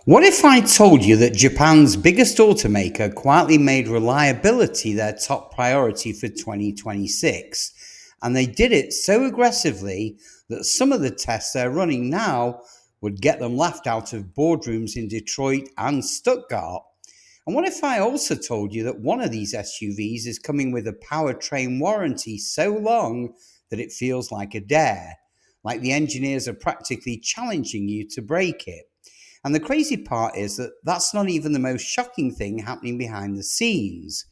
What if I told you that Japan's biggest automaker quietly made reliability their top priority for 2026? And they did it so aggressively that some of the tests they're running now would get them laughed out of boardrooms in Detroit and Stuttgart. And what if I also told you that one of these SUVs is coming with a powertrain warranty so long that it feels like a dare, like the engineers are practically challenging you to break it? And the crazy part is that that's not even the most shocking thing happening behind the scenes.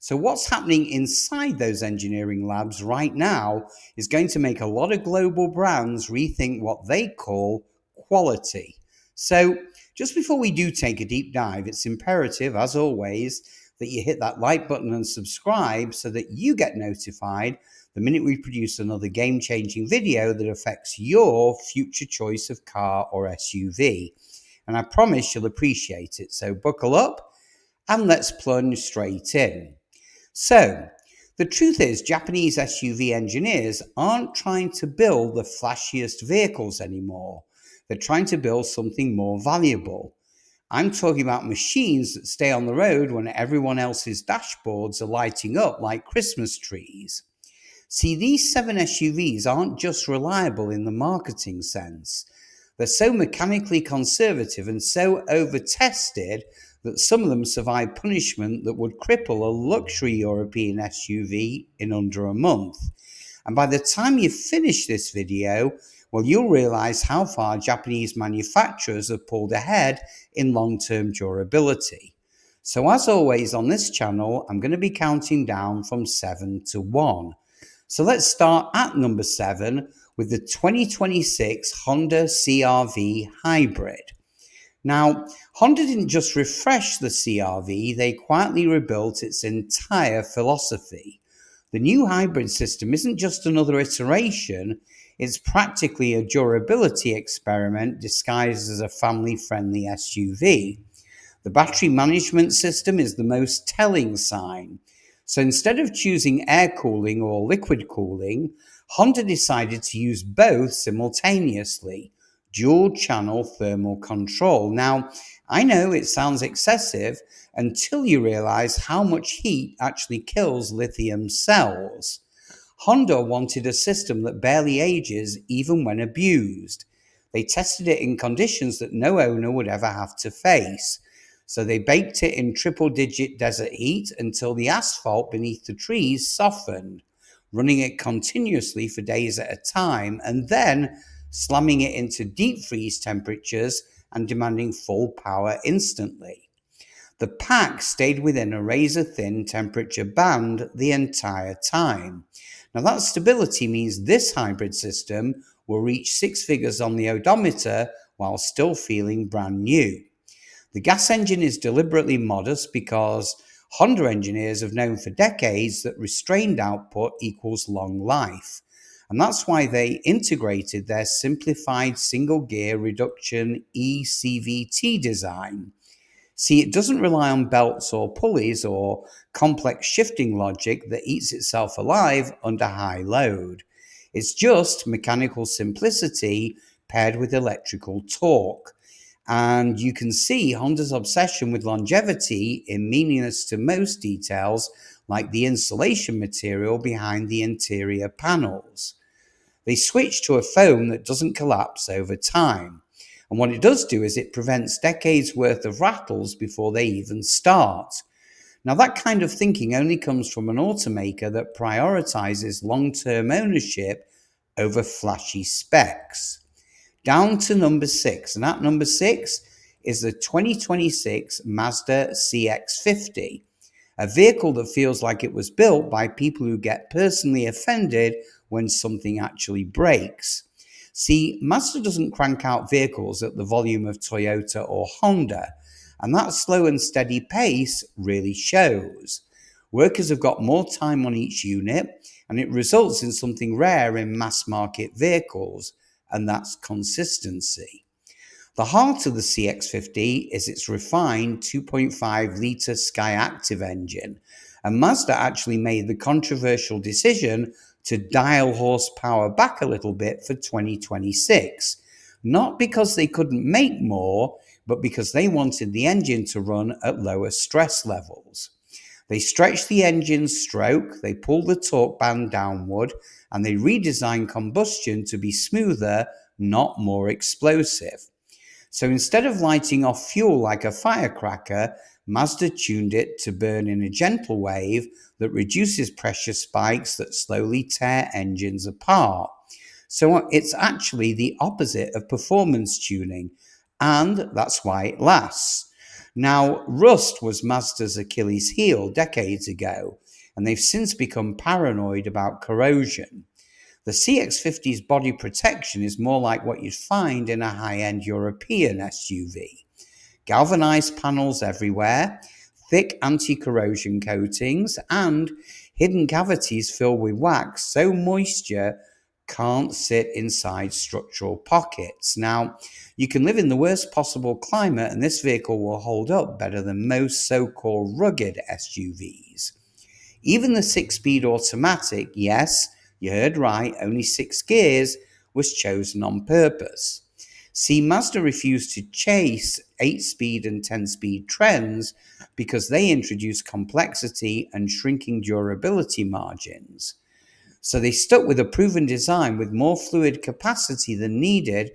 So, what's happening inside those engineering labs right now is going to make a lot of global brands rethink what they call quality. So, just before we do take a deep dive, it's imperative, as always, that you hit that like button and subscribe so that you get notified the minute we produce another game changing video that affects your future choice of car or SUV. And I promise you'll appreciate it. So, buckle up and let's plunge straight in. So, the truth is, Japanese SUV engineers aren't trying to build the flashiest vehicles anymore. They're trying to build something more valuable. I'm talking about machines that stay on the road when everyone else's dashboards are lighting up like Christmas trees. See, these 7 SUVs aren't just reliable in the marketing sense. They're so mechanically conservative and so over-tested that some of them survive punishment that would cripple a luxury European SUV in under a month. And by the time you finish this video, well, you'll realize how far Japanese manufacturers have pulled ahead in long-term durability. So as always on this channel, I'm going to be counting down from 7 to 1. So let's start at number 7 with the 2026 Honda CR-V Hybrid. Now, Honda didn't just refresh the CR-V, they quietly rebuilt its entire philosophy. The new hybrid system isn't just another iteration, it's practically a durability experiment disguised as a family-friendly SUV. The battery management system is the most telling sign. So instead of choosing air cooling or liquid cooling, Honda decided to use both simultaneously, dual channel thermal control. Now, I know it sounds excessive until you realize how much heat actually kills lithium cells. Honda wanted a system that barely ages even when abused. They tested it in conditions that no owner would ever have to face. So they baked it in triple-digit desert heat until the asphalt beneath the trees softened, running it continuously for days at a time, and then slamming it into deep freeze temperatures and demanding full power instantly. The pack stayed within a razor-thin temperature band the entire time. Now that stability means this hybrid system will reach 6 figures on the odometer while still feeling brand new. The gas engine is deliberately modest because Honda engineers have known for decades that restrained output equals long life. And that's why they integrated their simplified single gear reduction ECVT design. See, it doesn't rely on belts or pulleys or complex shifting logic that eats itself alive under high load. It's just mechanical simplicity paired with electrical torque. And you can see Honda's obsession with longevity in meaningless to most details, like the insulation material behind the interior panels. They switched to a foam that doesn't collapse over time. And what it does do is it prevents decades worth of rattles before they even start. Now, that kind of thinking only comes from an automaker that prioritizes long-term ownership over flashy specs. Down to number 6, and at number 6 is the 2026 Mazda CX-50, a vehicle that feels like it was built by people who get personally offended when something actually breaks. See, Mazda doesn't crank out vehicles at the volume of Toyota or Honda, and that slow and steady pace really shows. Workers have got more time on each unit, and it results in something rare in mass market vehicles, and that's consistency. The heart of the CX-50 is its refined 2.5-litre Skyactiv engine, and Mazda actually made the controversial decision to dial horsepower back a little bit for 2026, not because they couldn't make more, but because they wanted the engine to run at lower stress levels. They stretched the engine's stroke, they pulled the torque band downward, and they redesigned combustion to be smoother, not more explosive. So instead of lighting off fuel like a firecracker, Mazda tuned it to burn in a gentle wave that reduces pressure spikes that slowly tear engines apart. So it's actually the opposite of performance tuning, and that's why it lasts. Now, rust was Mazda's Achilles heel decades ago, and they've since become paranoid about corrosion. The CX-50's body protection is more like what you'd find in a high-end European SUV. Galvanized panels everywhere, thick anti-corrosion coatings, and hidden cavities filled with wax so moisture can't sit inside structural pockets. Now, you can live in the worst possible climate and this vehicle will hold up better than most so-called rugged SUVs. Even the 6-speed automatic, yes, you heard right, only 6 gears, was chosen on purpose. See, Mazda refused to chase 8-speed and 10-speed trends because they introduced complexity and shrinking durability margins. So they stuck with a proven design with more fluid capacity than needed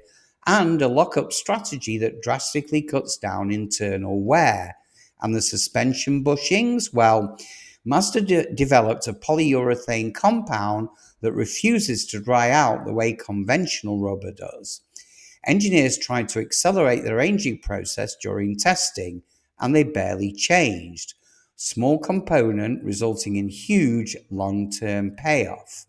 and a lockup strategy that drastically cuts down internal wear. And the suspension bushings, well, Mazda developed a polyurethane compound that refuses to dry out the way conventional rubber does. Engineers tried to accelerate their aging process during testing, and they barely changed. Small component resulting in huge long-term payoff.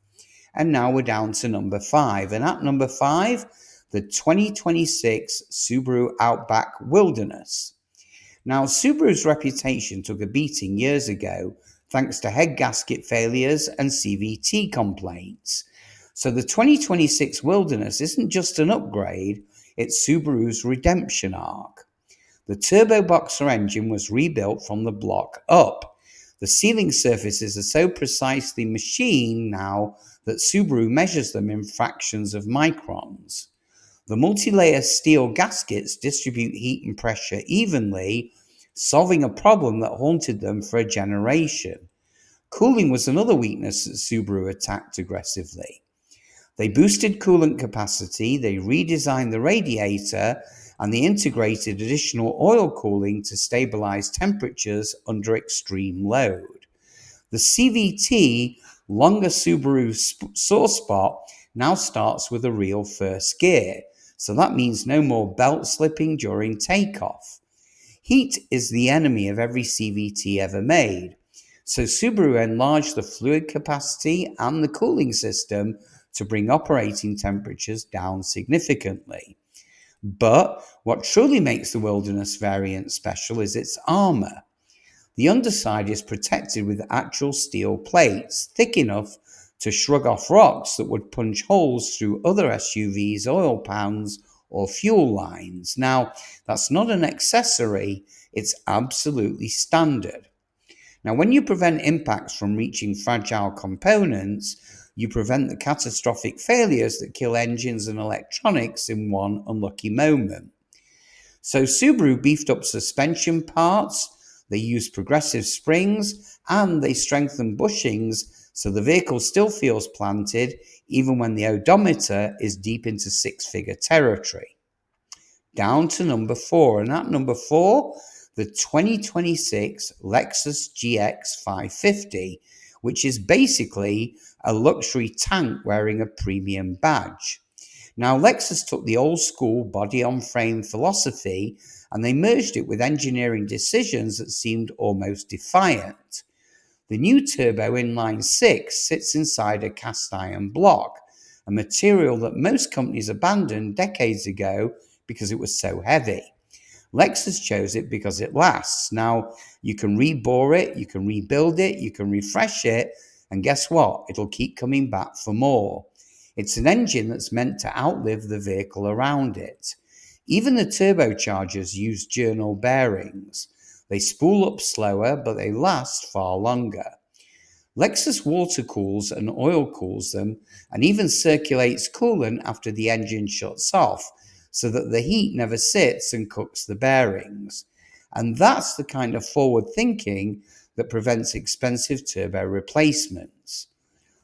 And now we're down to number 5. And at number 5, the 2026 Subaru Outback Wilderness. Now, Subaru's reputation took a beating years ago thanks to head gasket failures and CVT complaints. So the 2026 Wilderness isn't just an upgrade, it's Subaru's redemption arc. The turbo boxer engine was rebuilt from the block up. The sealing surfaces are so precisely machined now that Subaru measures them in fractions of microns. The multi-layer steel gaskets distribute heat and pressure evenly, solving a problem that haunted them for a generation. Cooling was another weakness that Subaru attacked aggressively. They boosted coolant capacity, they redesigned the radiator, and they integrated additional oil cooling to stabilize temperatures under extreme load. The CVT, longer Subaru sore spot, now starts with a real first gear, so that means no more belt slipping during takeoff. Heat is the enemy of every CVT ever made, so Subaru enlarged the fluid capacity and the cooling system to bring operating temperatures down significantly. But what truly makes the Wilderness variant special is its armor. The underside is protected with actual steel plates, thick enough to shrug off rocks that would punch holes through other SUVs' oil pans or fuel lines. Now, that's not an accessory, it's absolutely standard. Now, when you prevent impacts from reaching fragile components, you prevent the catastrophic failures that kill engines and electronics in one unlucky moment. So Subaru beefed up suspension parts, they used progressive springs, and they strengthened bushings so the vehicle still feels planted even when the odometer is deep into 6-figure territory. Down to number 4, and at number 4, the 2026 Lexus GX 550, which is basically a luxury tank wearing a premium badge. Now, Lexus took the old school body-on-frame philosophy and they merged it with engineering decisions that seemed almost defiant. The new turbo inline 6 sits inside a cast iron block, a material that most companies abandoned decades ago because it was so heavy. Lexus chose it because it lasts. Now, you can rebore it, you can rebuild it, you can refresh it, and guess what? It'll keep coming back for more. It's an engine that's meant to outlive the vehicle around it. Even the turbochargers use journal bearings. They spool up slower, but they last far longer. Lexus water cools and oil cools them and even circulates coolant after the engine shuts off. so that the heat never sits and cooks the bearings. And that's the kind of forward thinking that prevents expensive turbo replacements.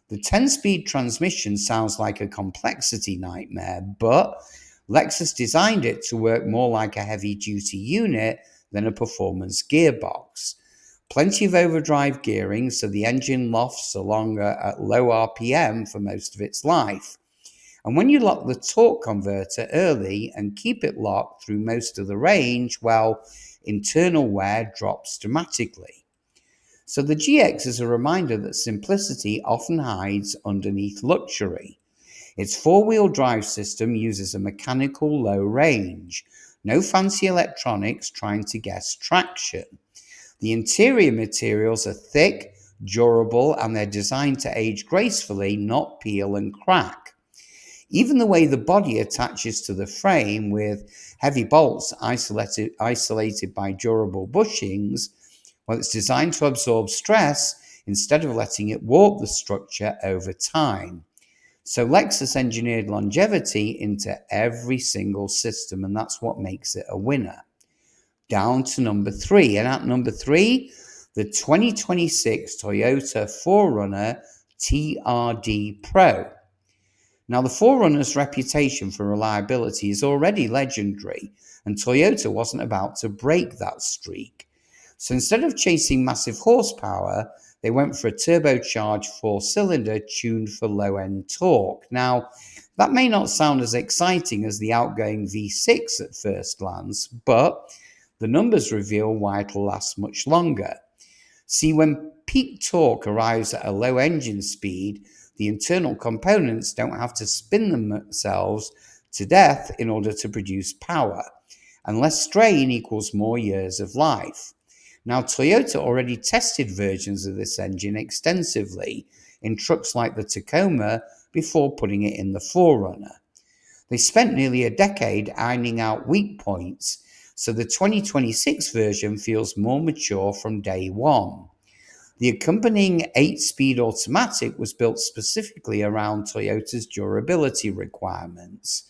The 10-speed transmission sounds like a complexity nightmare, but Lexus designed it to work more like a heavy-duty unit than a performance gearbox. Plenty of overdrive gearing, so the engine lofts along at low RPM for most of its life. And when you lock the torque converter early and keep it locked through most of the range, well, internal wear drops dramatically. So the GX is a reminder that simplicity often hides underneath luxury. Its four-wheel drive system uses a mechanical low range, no fancy electronics trying to guess traction. The interior materials are thick, durable, and they're designed to age gracefully, not peel and crack. Even the way the body attaches to the frame with heavy bolts isolated by durable bushings, well, it's designed to absorb stress instead of letting it warp the structure over time. So Lexus engineered longevity into every single system, and that's what makes it a winner. Down to number 3, and at number 3, the 2026 Toyota 4Runner TRD Pro. Now, the 4Runner's reputation for reliability is already legendary, and Toyota wasn't about to break that streak. So instead of chasing massive horsepower, they went for a turbocharged 4-cylinder tuned for low-end torque. Now, that may not sound as exciting as the outgoing V6 at first glance, but the numbers reveal why it'll last much longer. See, when peak torque arrives at a low engine speed, the internal components don't have to spin themselves to death in order to produce power, and less strain equals more years of life. Now, Toyota already tested versions of this engine extensively in trucks like the Tacoma before putting it in the 4Runner. They spent nearly a decade ironing out weak points, so the 2026 version feels more mature from day one. The accompanying 8-speed automatic was built specifically around Toyota's durability requirements.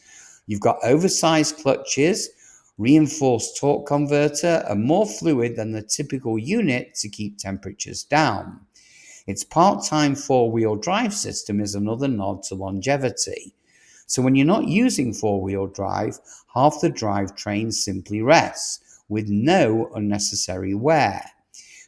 You've got oversized clutches, reinforced torque converter, and more fluid than the typical unit to keep temperatures down. Its part-time four-wheel drive system is another nod to longevity. So when you're not using four-wheel drive, half the drivetrain simply rests, with no unnecessary wear.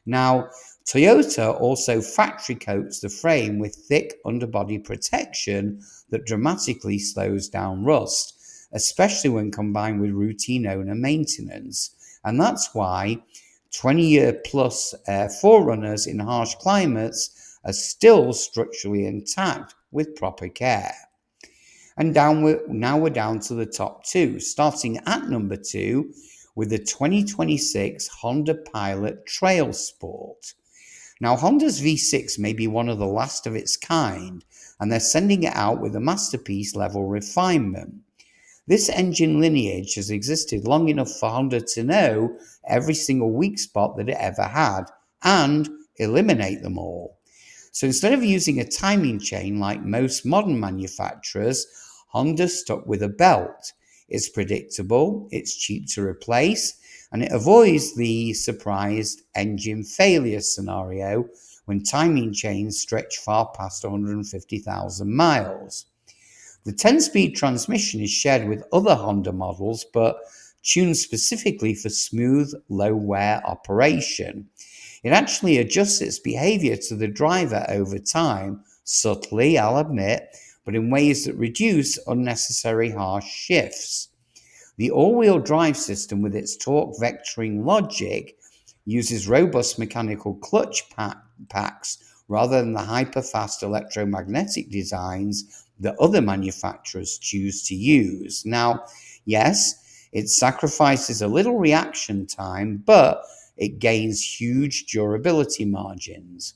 Now, Toyota also factory coats the frame with thick underbody protection that dramatically slows down rust, especially when combined with routine owner maintenance. And that's why 20-year-plus 4Runners in harsh climates are still structurally intact with proper care. And now we're down to the top 2, starting at number 2 with the 2026 Honda Pilot TrailSport. Now, Honda's V6 may be one of the last of its kind, and they're sending it out with a masterpiece level refinement. This engine lineage has existed long enough for Honda to know every single weak spot that it ever had and eliminate them all. So instead of using a timing chain like most modern manufacturers, Honda stuck with a belt. It's predictable, it's cheap to replace, and it avoids the surprised engine failure scenario when timing chains stretch far past 150,000 miles. The 10-speed transmission is shared with other Honda models, but tuned specifically for smooth, low-wear operation. It actually adjusts its behavior to the driver over time, subtly, I'll admit, but in ways that reduce unnecessary harsh shifts. The all-wheel drive system, with its torque vectoring logic, uses robust mechanical clutch packs rather than the hyper-fast electromagnetic designs that other manufacturers choose to use. Now, yes, it sacrifices a little reaction time, but it gains huge durability margins.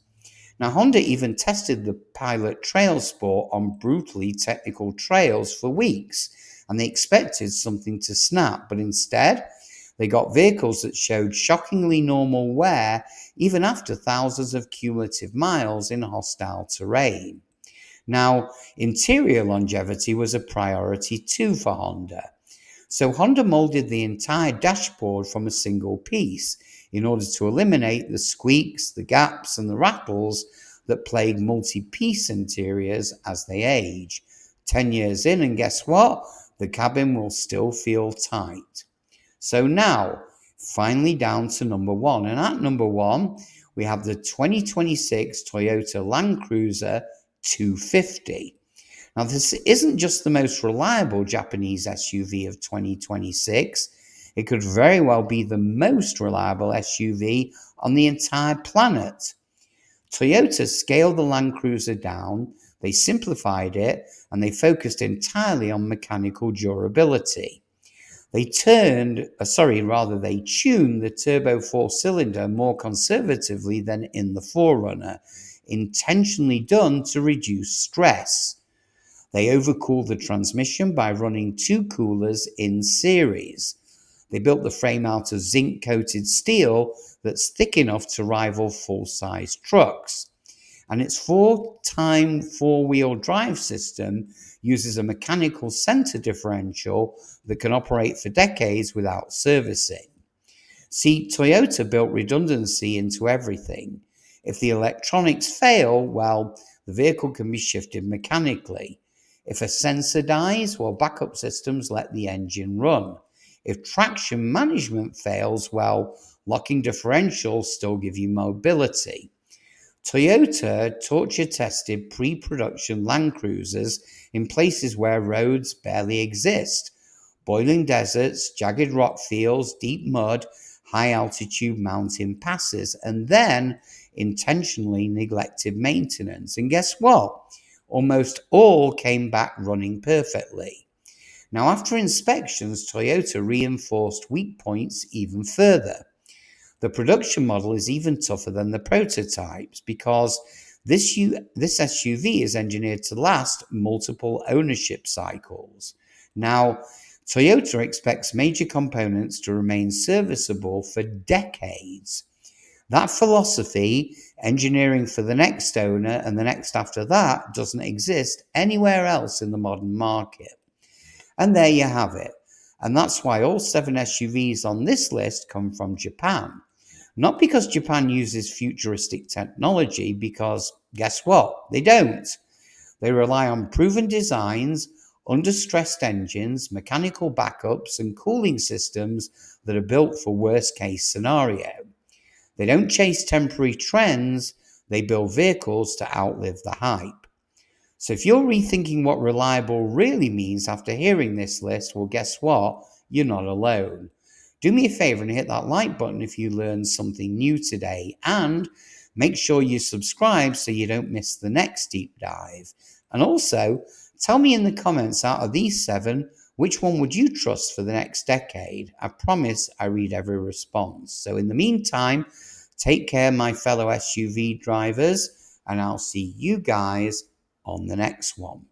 Now, Honda even tested the Pilot TrailSport on brutally technical trails for weeks, and they expected something to snap, but instead, they got vehicles that showed shockingly normal wear even after thousands of cumulative miles in hostile terrain. Now, interior longevity was a priority too for Honda. So Honda molded the entire dashboard from a single piece in order to eliminate the squeaks, the gaps, and the rattles that plague multi-piece interiors as they age. 10 years in, and guess what? The cabin will still feel tight. So now, finally down to number one. And at number one, we have the 2026 Toyota Land Cruiser 250. Now, this isn't just the most reliable Japanese SUV of 2026. It could very well be the most reliable SUV on the entire planet. Toyota scaled the Land Cruiser down, they simplified it, and they focused entirely on mechanical durability. They tuned the turbo four-cylinder more conservatively than in the 4Runner, intentionally done to reduce stress. They overcooled the transmission by running two coolers in series. They built the frame out of zinc-coated steel that's thick enough to rival full-size trucks. And its four-time four-wheel drive system uses a mechanical center differential that can operate for decades without servicing. See, Toyota built redundancy into everything. If the electronics fail, well, the vehicle can be shifted mechanically. If a sensor dies, well, backup systems let the engine run. If traction management fails, well, locking differentials still give you mobility. Toyota torture-tested pre-production Land Cruisers in places where roads barely exist. Boiling deserts, jagged rock fields, deep mud, high-altitude mountain passes, and then intentionally neglected maintenance. And guess what? Almost all came back running perfectly. Now, after inspections, Toyota reinforced weak points even further. The production model is even tougher than the prototypes because this SUV is engineered to last multiple ownership cycles. Now, Toyota expects major components to remain serviceable for decades. That philosophy, engineering for the next owner and the next after that, doesn't exist anywhere else in the modern market. And there you have it. And that's why all 7 SUVs on this list come from Japan. Not because Japan uses futuristic technology, because guess what? They don't. They rely on proven designs, under-stressed engines, mechanical backups, and cooling systems that are built for worst-case scenario. They don't chase temporary trends, they build vehicles to outlive the hype. So if you're rethinking what reliable really means after hearing this list, well, guess what? You're not alone. Do me a favor and hit that like button if you learned something new today, and make sure you subscribe so you don't miss the next deep dive. And also, tell me in the comments, out of these 7, which one would you trust for the next decade? I promise I read every response. So in the meantime, take care, my fellow SUV drivers, and I'll see you guys on the next one.